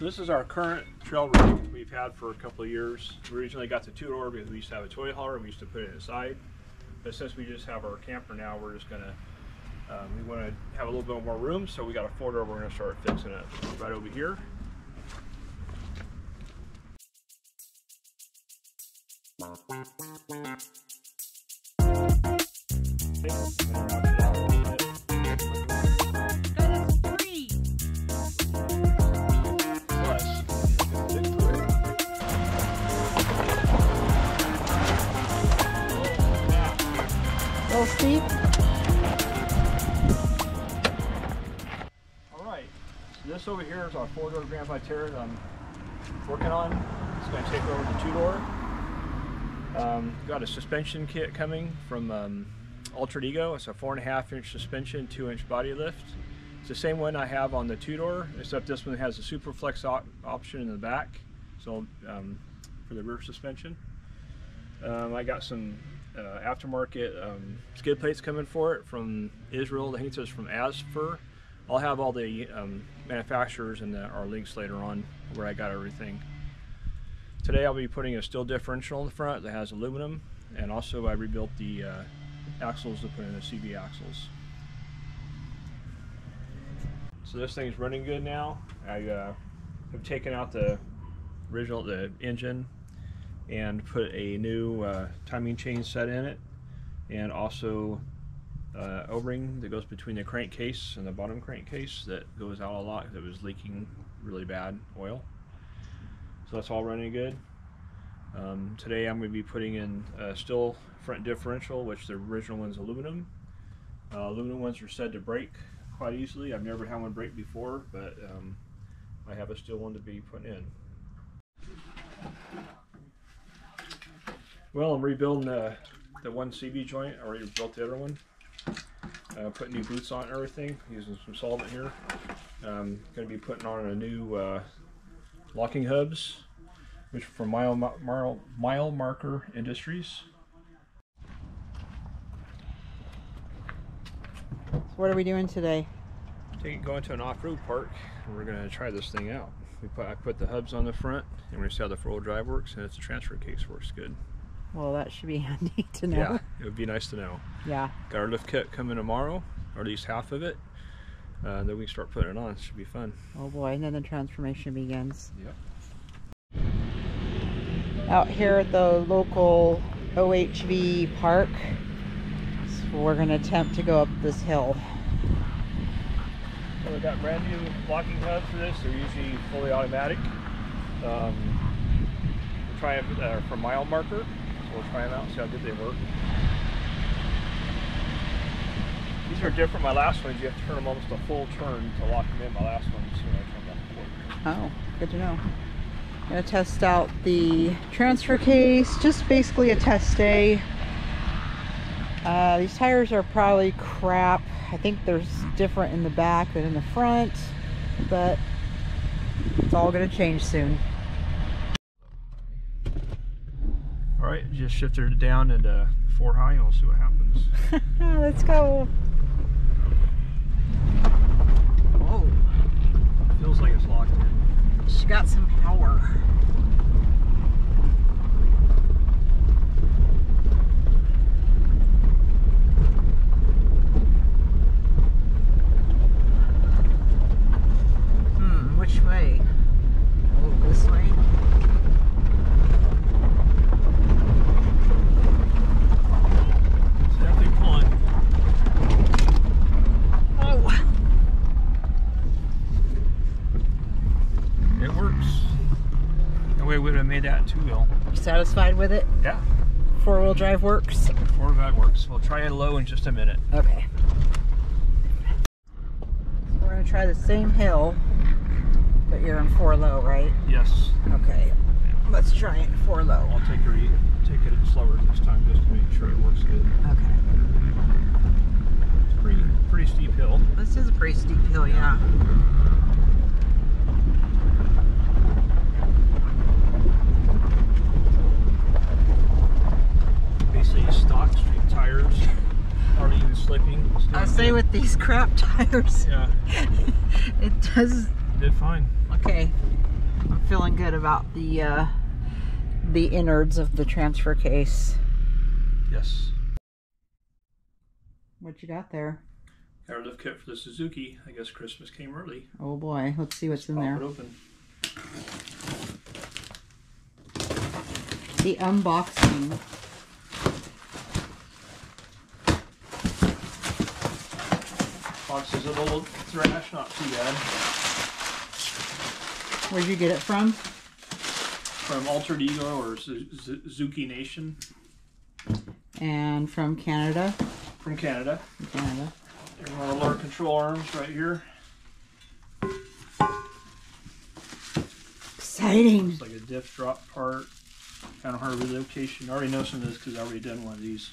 So this is our current trail rig we've had for a couple of years. We originally got the two-door because we used to have a toy hauler. We used to put it inside. But since we just have our camper now, we're just gonna, we want to have a little bit more room, so we got a four-door. We're gonna start fixing it right over here. Steep. Alright, so this over here is our four-door Grand Vitara that I'm working on. It's going to take over the two-door. Got a suspension kit coming from Altered Ego. It's a 4.5-inch suspension, 2-inch body lift. It's the same one I have on the two-door, except this one has a super flex option in the back, so for the rear suspension. I got some aftermarket skid plates coming for it from Israel. I think it says from Asfer. I'll have all the manufacturers and our links later on where I got everything. Today I'll be putting a steel differential in the front that has aluminum, and also I rebuilt the axles to put in the CV axles. So this thing's running good now. I have taken out the engine and put a new timing chain set in it, and also O-ring that goes between the crankcase and the bottom crankcase that goes out a lot because it was leaking really bad oil. So that's all running good. Today I'm going to be putting in a steel front differential, which the original one's aluminum. Aluminum ones are said to break quite easily. I've never had one break before, but I have a steel one to be put in. Well, I'm rebuilding the one CV joint. I already built the other one. Put new boots on and everything, using some solvent here. Going to be putting on a new locking hubs, which are from Mile Marker Industries. So what are we doing today? Going to an off-road park, and we're going to try this thing out. I put the hubs on the front, and we're going to see how the four-wheel drive works, and if the transfer case works good. Well, that should be handy to know. Yeah, it would be nice to know. Yeah. Got our lift kit coming tomorrow, or at least half of it. Then we can start putting it on. It should be fun. Oh boy, and then the transformation begins. Yep. Out here at the local OHV park, so we're going to attempt to go up this hill. So we've got brand new locking hubs for this. They're usually fully automatic. We're trying from Mile Marker. We'll try them out and see how good they work. These are different. My last ones, you have to turn them almost a full turn to lock them in. My last ones, I turned them a quarter. Oh, good to know. I'm going to test out the transfer case, just basically a test day. These tires are probably crap. I think there's different in the back than in the front, but it's all going to change soon. Alright, just shifted it down into 4 high and we'll see what happens. Let's go. Whoa. Feels like it's locked in. She got some power. Which way? Oh, this way? Would have made that two-wheel. You satisfied with it? Yeah. Four-wheel drive works? Four-wheel drive works. We'll try it low in just a minute. Okay. So we're going to try the same hill, but you're in 4 low, right? Yes. Okay. Let's try it in 4 low. I'll take it slower this time just to make sure it works good. Okay. It's pretty steep hill. This is a pretty steep hill, yeah. Stock street tires, hardly even slipping. I say with these crap tires, yeah, it does. It did fine. Okay, I'm feeling good about the innards of the transfer case. Yes. What you got there? Got our lift kit for the Suzuki. I guess Christmas came early. Oh boy, let's see what's in there. Pop it open. The unboxing. Box is a little thrash, not too bad. Where'd you get it from? From Altered Ego or Zuki Nation. And from Canada? From Canada. From Canada. There's one of our control arms right here. Exciting. It's like a diff drop part. Kind of hard relocation. I already know some of this because I already done one of these.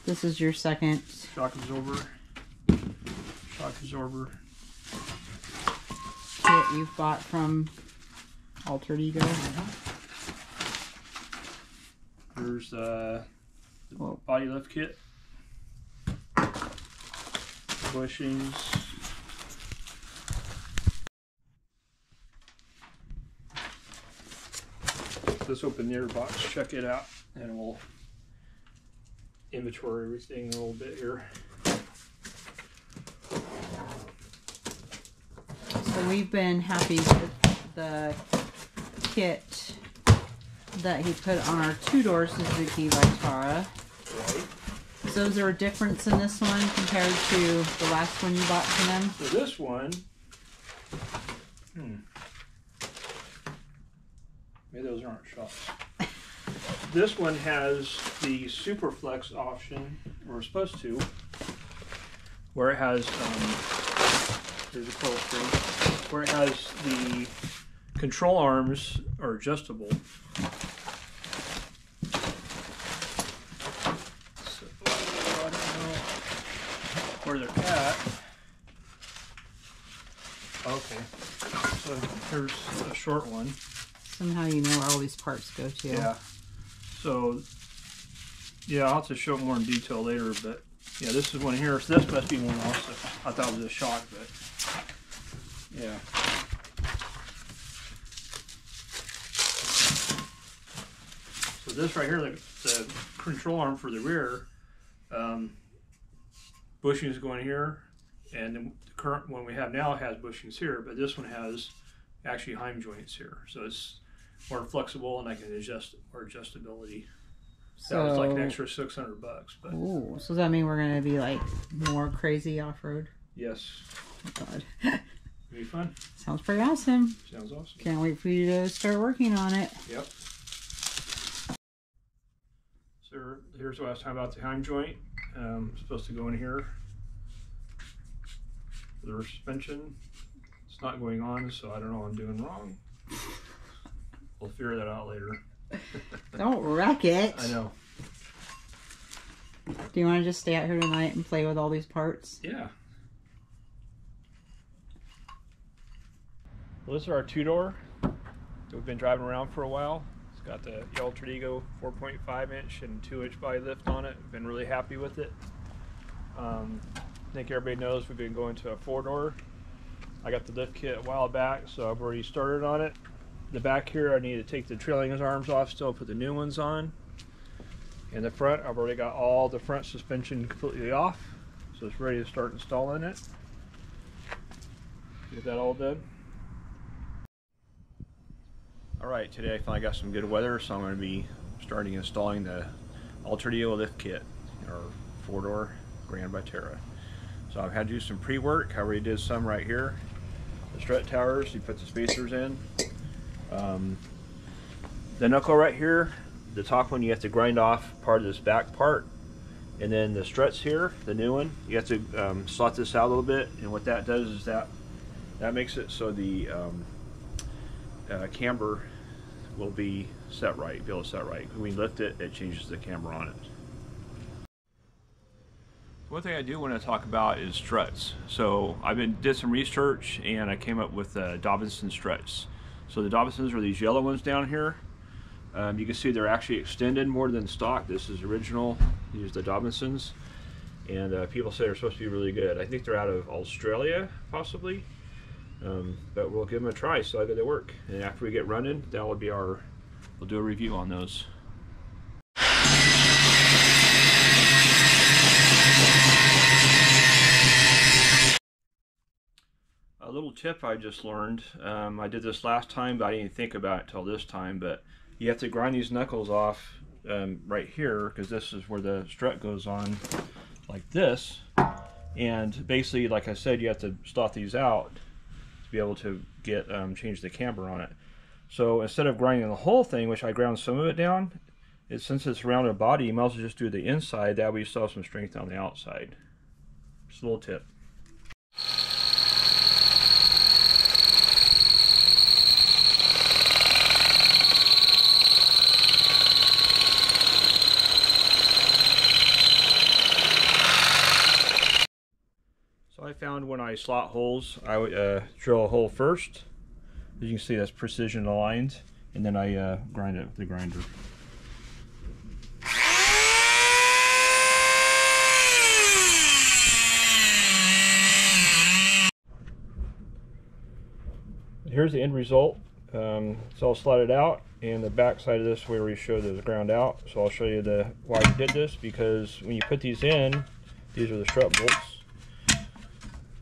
This is your second Shock absorber. Shock absorber. kit you've bought from Altered Ego. There's the body lift kit. Bushings. Let's open the air box, check it out, and we'll inventory everything a little bit here. So we've been happy with the kit that he put on our two-door Suzuki Vitara. Right. So is there a difference in this one compared to the last one you bought from them? So this one, maybe those aren't shocks. This one has the Superflex option, or supposed to, where it has, there's a coil string, where it has the control arms are adjustable. So, I don't know where they're at. Okay, so here's a short one. Somehow you know where all these parts go to. Yeah. So, yeah, I'll have to show it more in detail later, but yeah, this is one here. So this must be one also. I thought it was a shock, but yeah. So this right here, the control arm for the rear, bushings going here, and the current one we have now has bushings here, but this one has actually Heim joints here. So it's more flexible, and I can adjust more adjustability. So, that was like an extra $600. But ooh, so does that mean we're gonna be like more crazy off-road? yes, Oh God. it'll be fun. Sounds pretty awesome. Sounds awesome. Can't wait for you to start working on it. Yep. So here's what I was talking about, the Heim joint. Supposed to go in here for the rear suspension. It's not going on, so I don't know what I'm doing wrong. We'll figure that out later. Don't wreck it. I know. Do you want to just stay out here tonight and play with all these parts? Yeah. Well, this is our two-door. We've been driving around for a while. It's got the Altered Ego 4.5 inch and 2-inch body lift on it. Been really happy with it. I think everybody knows we've been going to a four-door. I got the lift kit a while back, so I've already started on it. The back here, I need to take the trailing arms off still, put the new ones on. In the front, I've already got all the front suspension completely off, so it's ready to start installing it. Get that all done. Alright, today I finally got some good weather, so I'm going to be starting installing the Altered Ego lift kit, our four-door Grand Vitara. So I've had to do some pre-work. I already did some right here. The strut towers, you put the spacers in. The knuckle right here, the top one, you have to grind off part of this back part, and then the struts here, the new one, you have to slot this out a little bit, and what that does is that makes it so the camber will be set right, be able to set right. When we lift it, it changes the camber on it. One thing I do want to talk about is struts. So I did some research and I came up with Dobinsons struts. So the Dobinsons are these yellow ones down here. You can see they're actually extended more than stock. This is original. These are the Dobinsons, and people say they're supposed to be really good. I think they're out of Australia, possibly. But we'll give them a try, so I got to work. And after we get running, that will be we'll do a review on those. A little tip I just learned. I did this last time, but I didn't think about it till this time. But you have to grind these knuckles off right here, because this is where the strut goes on, like this. And basically, like I said, you have to stop these out to be able to get change the camber on it. So instead of grinding the whole thing, which I ground some of it down, since it's rounded body, you might as well just do the inside. That way you still have some strength on the outside. Just a little tip. So I found when I slot holes, I would drill a hole first. As you can see, that's precision aligned, and then I grind it with the grinder. Here's the end result. It's all slotted out, and the back side of this where we show the ground out. So I'll show you why we did this, because when you put these in, these are the strut bolts.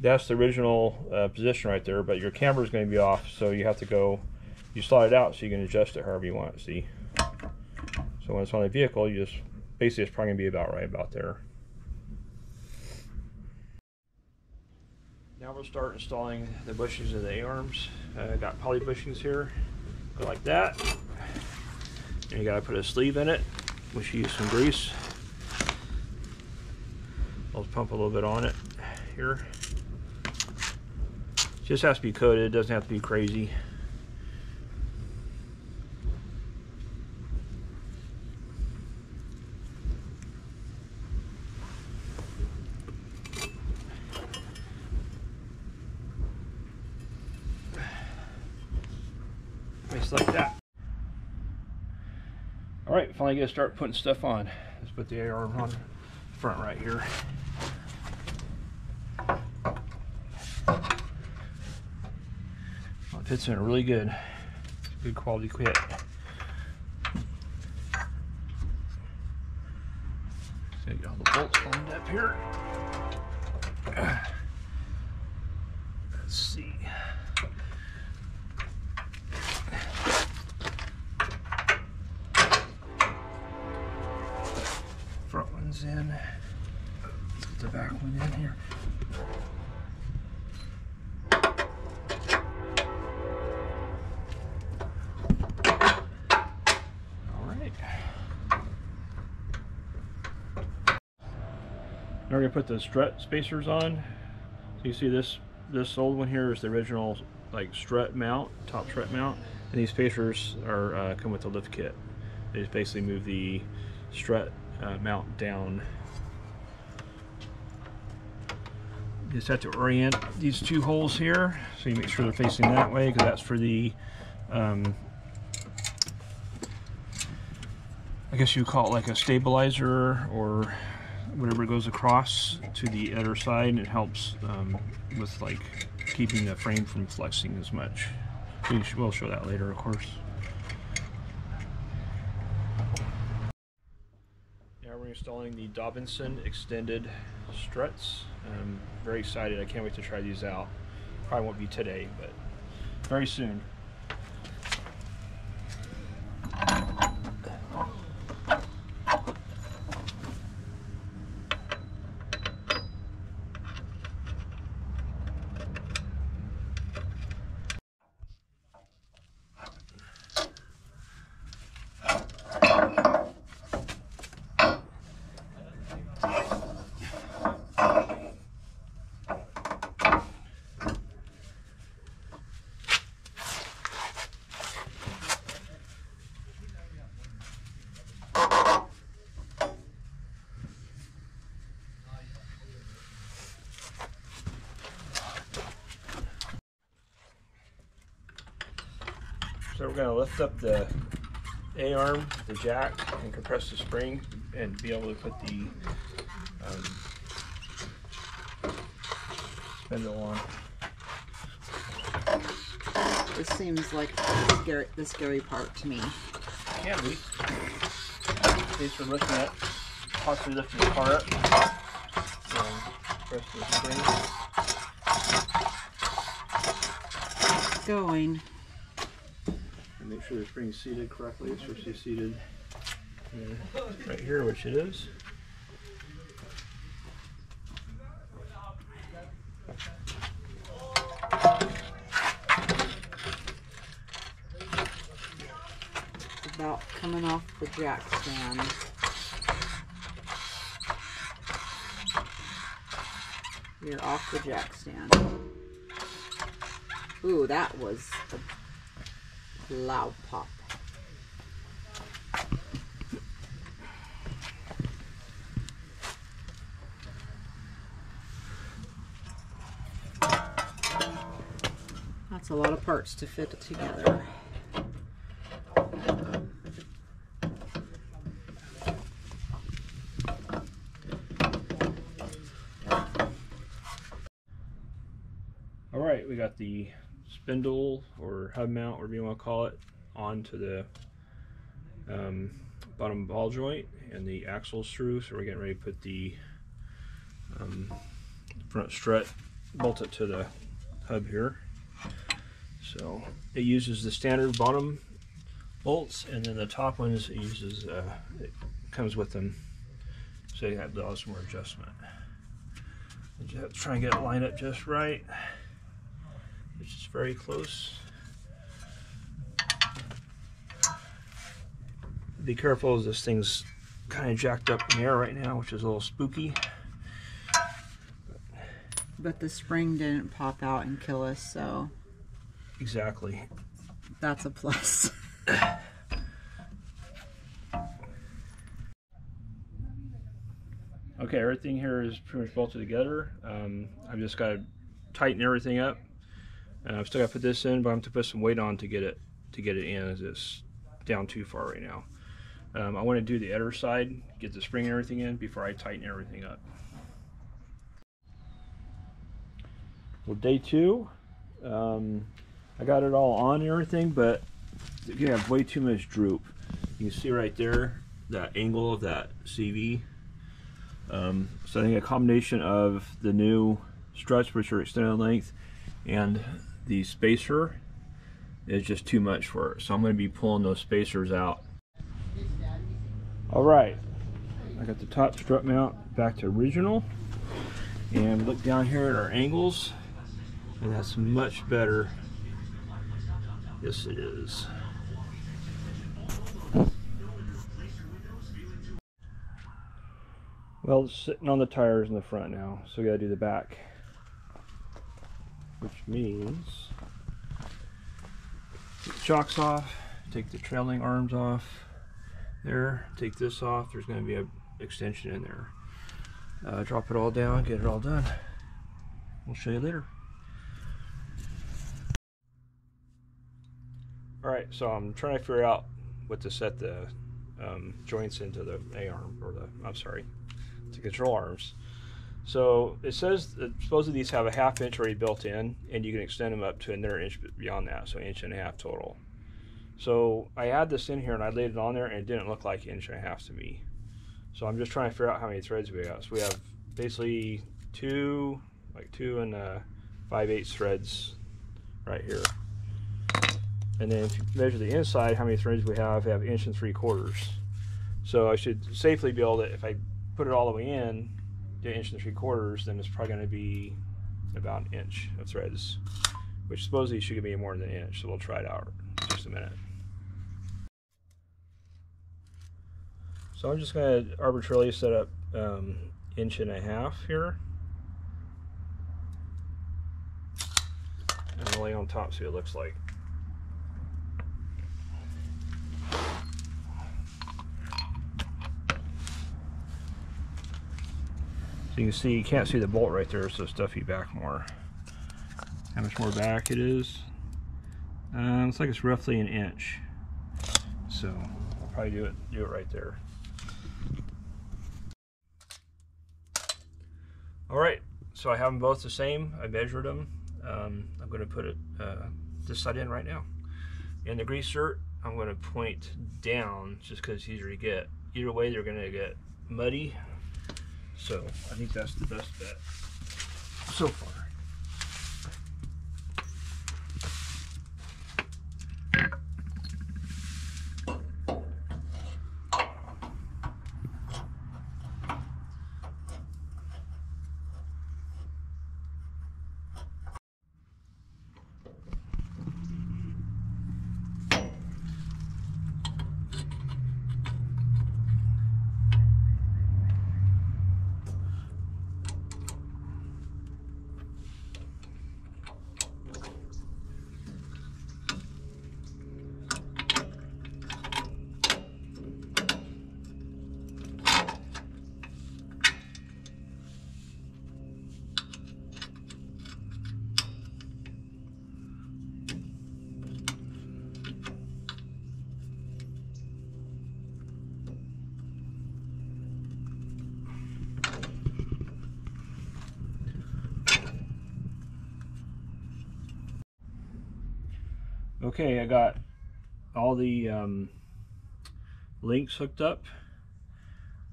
That's the original position right there, but your camber is going to be off, so you have to you slot it out so you can adjust it however you want it, see? So when it's on the vehicle, you just, basically it's probably going to be about right about there. Now we'll start installing the bushings of the A-arms. I got poly bushings here, go like that. And you got to put a sleeve in it, which you use some grease. I'll pump a little bit on it here. Just has to be coated, it doesn't have to be crazy. Just like that. Alright, finally gonna start putting stuff on. Let's put the A-arm on the front right here. Fits in really good. It's a good quality kit. So you got all the bolts lined up here. Let's see. Front one's in. Let's get the back one in here. Now we're going to put the strut spacers on. So you see this old one here is the original like strut mount, top strut mount, and these spacers are come with the lift kit. They just basically move the strut mount down. You just have to orient these two holes here so you make sure they're facing that way, because that's for the I guess you call it like a stabilizer or whatever goes across to the other side, and it helps with like keeping the frame from flexing as much. We'll show that later, of course. Now we're installing the Dobinson extended struts. I'm very excited. I can't wait to try these out. Probably won't be today, but very soon. So we're going to lift up the A-arm, the jack, and compress the spring, and be able to put the spindle on. This seems like the scary part to me. Can be. Thanks for looking at possibly lifting the car up and pressing the spring. It's going. And make sure the spring's seated correctly. It's supposed to be seated right here, which it is. About coming off the jack stand. You're off the jack stand. Ooh, that was a loud pop. That's a lot of parts to fit together. Alright, we got the spindle or hub mount, whatever you want to call it, onto the bottom ball joint, and the axle's through, so we're getting ready to put the front strut, bolt it to the hub here. So it uses the standard bottom bolts, and then the top ones it uses, it comes with them, so you have to do some more adjustment. You just have to try and get it lined up just right, which is very close. Be careful, as this thing's kind of jacked up in the air right now, which is a little spooky. But the spring didn't pop out and kill us, so exactly. That's a plus. Okay, everything here is pretty much bolted together. I've just got to tighten everything up. I've still got to put this in, but I'm going to put some weight on to get it in, as it's down too far right now. I want to do the other side, get the spring and everything in before I tighten everything up. Well, day 2, I got it all on and everything, but you have way too much droop. You can see right there that angle of that CV. So I think a combination of the new struts, which are extended length, and the spacer is just too much for it. So I'm going to be pulling those spacers out. Alright, I got the top strut mount back to original, and look down here at our angles, and that's much better. Yes, it is. Well, it's sitting on the tires in the front now, so we gotta do the back, which means take the chocks off, take the trailing arms off there, take this off. There's going to be an extension in there. Drop it all down, get it all done. We'll show you later. Alright, so I'm trying to figure out what to set the joints into the A-arm, or the control arms. So it says that supposedly these have a 1/2 inch already built in, and you can extend them up to another inch beyond that, so 1.5 inches total. So I had this in here and I laid it on there, and it didn't look like 1.5 inches to me. So I'm just trying to figure out how many threads we have. So we have basically two and 5/8 threads right here. And then if you measure the inside, how many threads we have 1 3/4 inches. So I should safely be able to, if I put it all the way in to 1 3/4 inches, then it's probably going to be about 1 inch of threads, which supposedly should be more than 1 inch. So we'll try it out in just a minute. So I'm just going to arbitrarily set up 1.5 inches here, and I'll lay on top, see what it looks like. So you can see, you can't see the bolt right there, so stuff you back more. How much more back it is? Looks like it's roughly 1 inch. So I'll probably do it right there. All right, so I have them both the same. I measured them. I'm going to put it this side in right now. And the grease zerk, I'm going to point down just because it's easier to get. Either way, they're going to get muddy. So I think that's the best bet so far. Okay, I got all the links hooked up.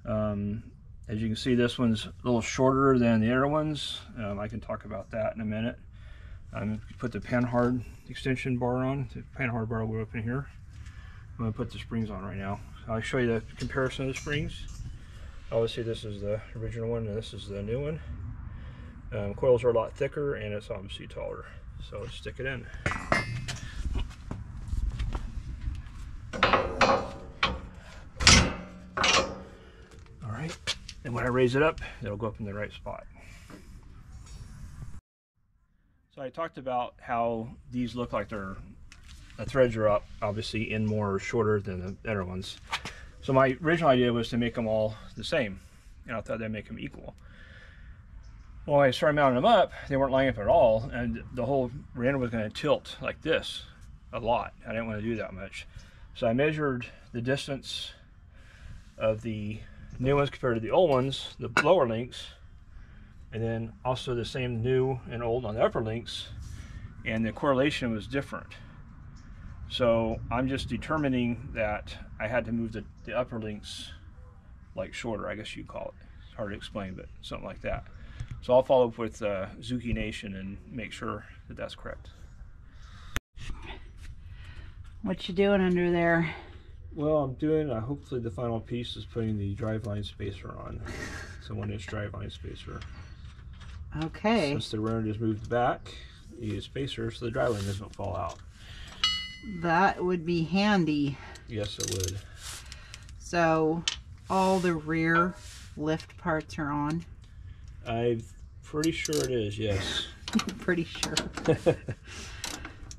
As you can see, this one's a little shorter than the other ones. I can talk about that in a minute. Put the panhard extension bar on. The panhard bar will go up in here. I'm going to put the springs on right now. I'll show you the comparison of the springs. Obviously, this is the original one and this is the new one. Coils are a lot thicker and it's obviously taller. So let's stick it in. And when I raise it up, it'll go up in the right spot. So I talked about how these look like the threads are up, obviously in more shorter than the other ones. So my original idea was to make them all the same, and I thought that'd make them equal. Well, when I started mounting them up, they weren't lining up at all, and the whole rear end was going to tilt like this a lot. I didn't want to do that much. So I measured the distance of the new ones compared to the old ones, the lower links, and then also the same new and old on the upper links, and the correlation was different. So I'm just determining that I had to move the upper links like shorter, I guess you'd call it. It's hard to explain, but something like that. So I'll follow up with Zuki Nation and make sure that that's correct. What you doing under there? Well, I'm doing, hopefully the final piece is putting the driveline spacer on. It's a 1-inch driveline spacer. Okay. Since the rear end is moved back, you need a spacer so the driveline doesn't fall out. That would be handy. Yes, it would. So, all the rear lift parts are on? I'm pretty sure it is, yes. Pretty sure.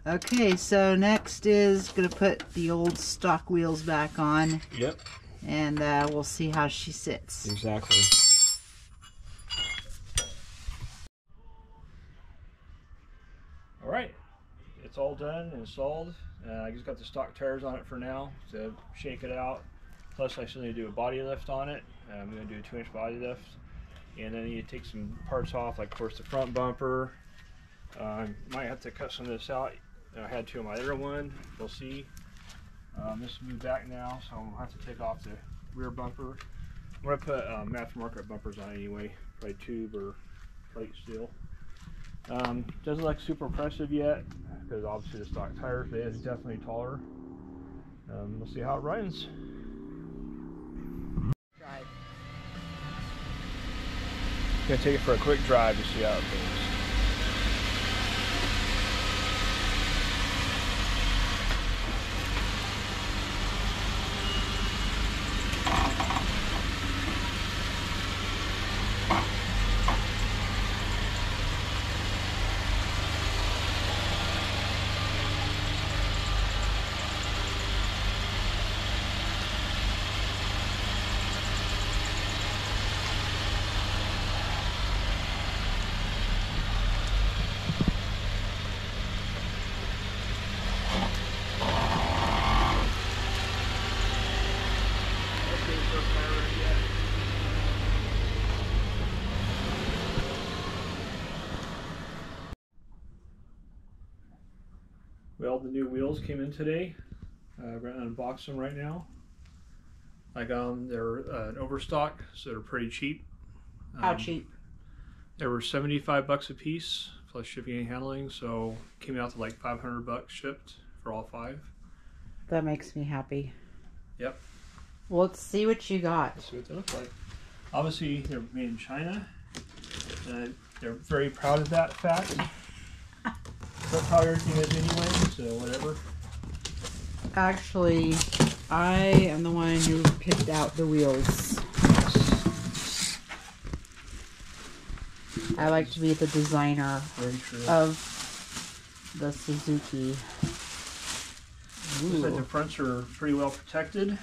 Okay, so next is going to put the old stock wheels back on. Yep. And we'll see how she sits. Exactly. All right, it's all done and installed. I just got the stock tires on it for now to shake it out. Plus, I still need to do a body lift on it. I'm going to do a 2-inch body lift. And then I need to take some parts off, like of course the front bumper. Might have to cut some of this out. I had to on my other one. We'll see. This moved back now, so I'll have to take off the rear bumper. I'm going to put aftermarket bumpers on anyway, probably tube or plate steel. Doesn't look super impressive yet because obviously the stock tires, but it is definitely taller. We'll see how it runs. Drive. Gonna take it for a quick drive to see how it goes. all the new wheels came in today. We're gonna unbox them right now. They're an overstock, so they're pretty cheap. How cheap? They were 75 bucks a piece plus shipping and handling, so came out to like 500 bucks shipped for all 5. That makes me happy. Yep. Well, let's see what you got. Let's see what they look like. Obviously, they're made in China. They're very proud of that fact. That's how everything is anyway, so whatever. Actually, I am the one who picked out the wheels. I like to be the designer of the Suzuki. Looks like the fronts are pretty well protected.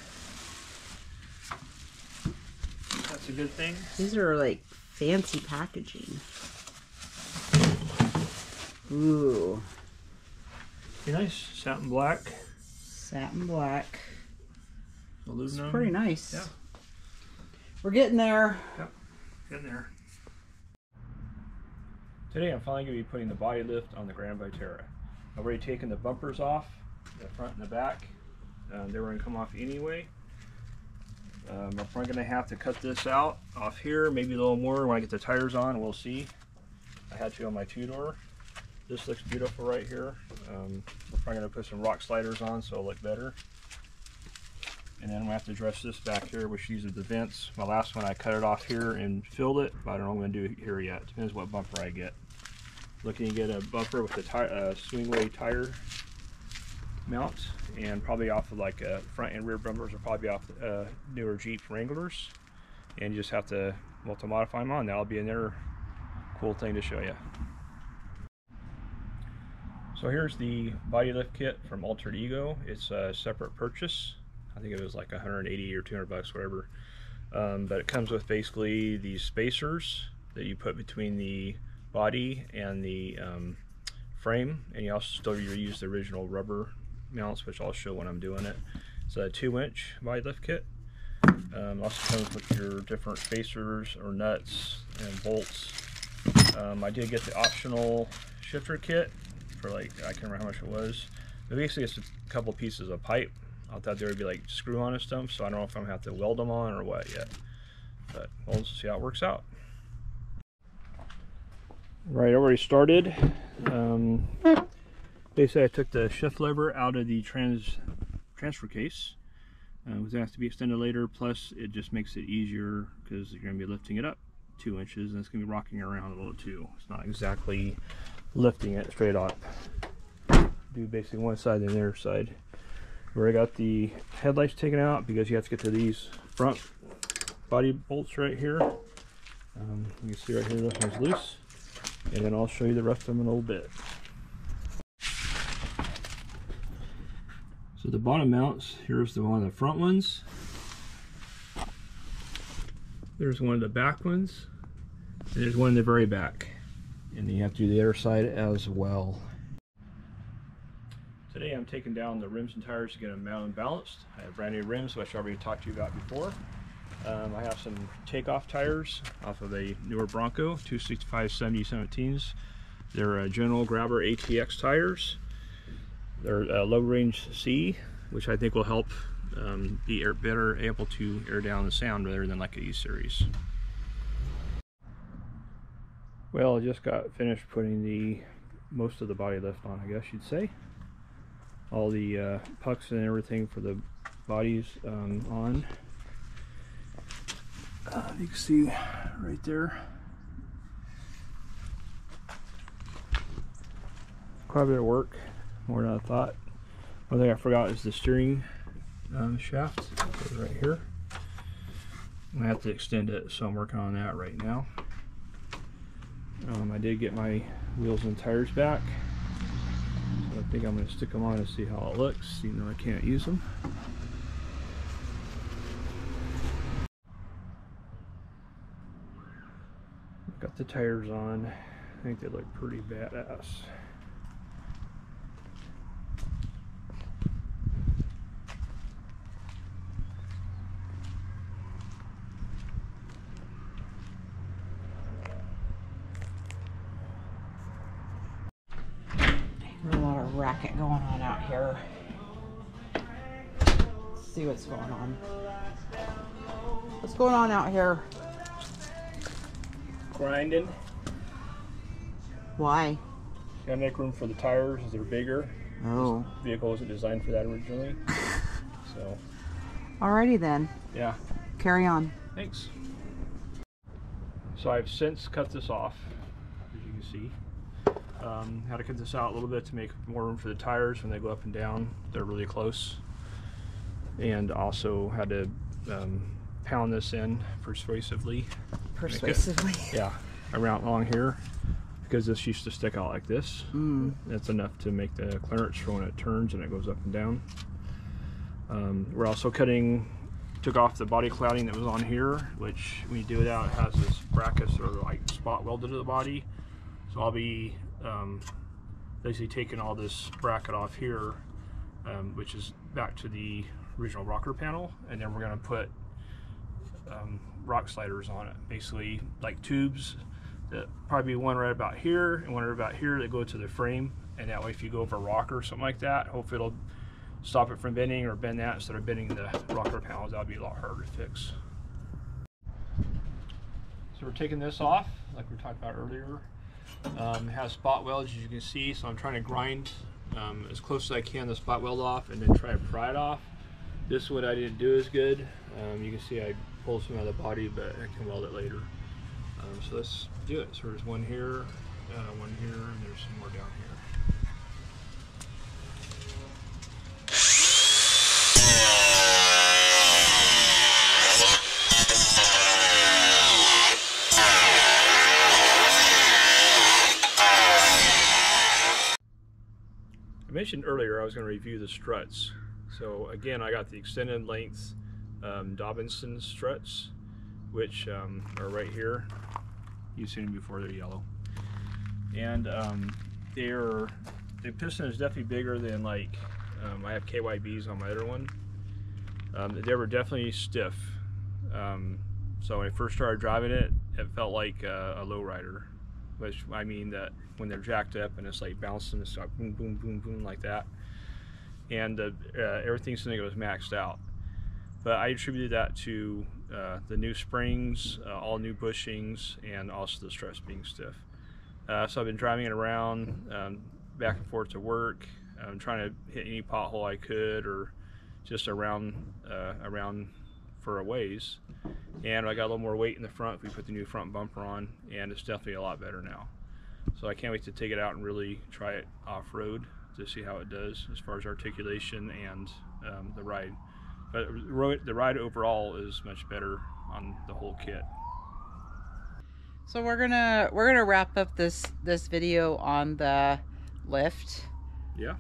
That's a good thing. These are like fancy packaging. Ooh. Be nice. Satin black. Satin black. Aluminum. It's pretty nice. Yeah. We're getting there. Yep. Getting there. Today I'm finally going to be putting the body lift on the Grand Vitara. I've already taken the bumpers off, the front and the back. They were going to come off anyway. I'm probably going to have to cut this out off here, maybe a little more when I get the tires on. We'll see. I had to on my 2-door. This looks beautiful right here. I'm probably going to put some rock sliders on so it'll look better. And then I'm going to have to dress this back here, which these are the vents. My last one I cut it off here and filled it, but I don't know what I'm going to do here yet. Depends what bumper I get. Looking to get a bumper with a swing-away tire mount, and probably off of like front and rear bumpers will probably be off newer Jeep Wranglers, and you just have to modify them on. That'll be another cool thing to show you. So here's the body lift kit from Altered Ego. It's a separate purchase. I think it was like 180 or 200 bucks, whatever. But it comes with basically these spacers that you put between the body and the frame, and you also still use the original rubber mounts, which I'll show when I'm doing it. It's a 2-inch body lift kit. Also comes with your different spacers or nuts and bolts. I did get the optional shifter kit for like, I can't remember how much it was, but basically it's a couple pieces of pipe. I thought there would be like screw-on and stuff, so I don't know if I'm gonna have to weld them on or what yet, but we'll see how it works out. Right, I already started. Basically I took the shift lever out of the transfer case. It was asked to be extended later, plus it just makes it easier because you're going to be lifting it up 2 inches and it's going to be rocking around a little too. It's not exactly lifting it straight up. Do basically one side and the other side. We already got the headlights taken out because you have to get to these front body bolts right here. You can see right here this one's loose, and then I'll show you the rest of them in a little bit. So the bottom mounts, here's the one of the front ones. There's one of the back ones, and there's one in the very back. And then you have to do the other side as well. Today I'm taking down the rims and tires to get them mounted and balanced. I have brand new rims, which I already talked to you about before. I have some takeoff tires off of a newer Bronco, 265 70-17s. They're General Grabber ATX tires. They're low range C, which I think will help be better able to air down the sound rather than like a E-Series. Well, I just got finished putting most of the body lift on, I guess you'd say. All the pucks and everything for the bodies on. You can see right there. Quite a bit of work, more than I thought. One thing I forgot is the steering shaft. It goes right here. I have to extend it, so I'm working on that right now. I did get my wheels and tires back. So I think I'm going to stick them on and see how it looks, even though I can't use them. Got the tires on. I think they look pretty badass. racket going on out here. Let's see what's going on. What's going on out here? Grinding. Why? Gotta make room for the tires as they're bigger. Oh. This vehicle wasn't designed for that originally. So. Alrighty then. Yeah. Carry on. Thanks. So I've since cut this off, as you can see. Had to cut this out a little bit to make more room for the tires when they go up and down. They're really close. And also had to pound this in persuasively. Persuasively? Yeah, around along here, because this used to stick out like this. That's enough to make the clearance for when it turns and it goes up and down. We're also took off the body clouding that was on here, which when you do it out, it has this brackets that are like spot welded to the body. So I'll be basically taking all this bracket off here, which is back to the original rocker panel, and then we're going to put rock sliders on it, basically like tubes that probably one right about here and one right about here that go to the frame, and that way if you go over a rocker or something like that, hopefully it'll stop it from bending, or bend that instead of bending the rocker panels. That'll be a lot harder to fix. So we're taking this off like we talked about earlier. It has spot welds, as you can see, so I'm trying to grind as close as I can the spot weld off and then try to pry it off. This one I didn't do as good. You can see I pulled some out of the body, but I can weld it later. So let's do it. So there's one here, and there's some more down here. I mentioned earlier I was going to review the struts. So again, I got the extended length Dobinsons struts, which are right here. You've seen them before, they're yellow. And the piston is definitely bigger than like, I have KYBs on my other one. They were definitely stiff. So when I first started driving it, it felt like a lowrider. Which I mean that when they're jacked up and it's like bouncing, it's like boom, boom, boom, boom like that. And everything seemed like it was maxed out. But I attributed that to the new springs, all new bushings, and also the struts being stiff. So I've been driving it around, back and forth to work, trying to hit any pothole I could, or just around for a ways. And I got a little more weight in the front. We put the new front bumper on, and it's definitely a lot better now. So I can't wait to take it out and really try it off-road to see how it does as far as articulation and the ride. But the ride overall is much better on the whole kit. So we're gonna wrap up this video on the lift. Yeah.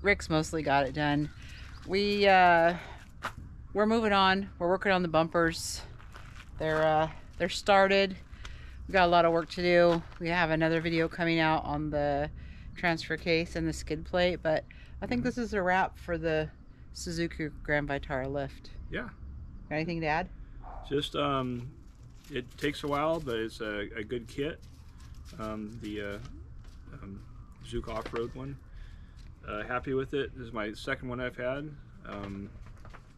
Rick's mostly got it done. We're moving on. We're working on the bumpers. They're started. We got a lot of work to do. We have another video coming out on the transfer case and the skid plate, but I think this is a wrap for the Suzuki Grand Vitara lift. Yeah. Got anything to add? Just it takes a while, but it's a good kit. The Zuki off-road one. Happy with it. This is my second one I've had.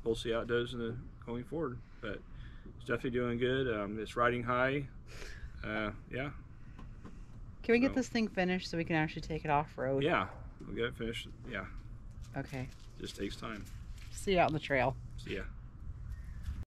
We'll see how it does going forward, but it's definitely doing good. It's riding high. Yeah. Can we get this thing finished so we can actually take it off-road? Yeah, we'll get it finished. Yeah. Okay. Just takes time. See you out on the trail. See ya.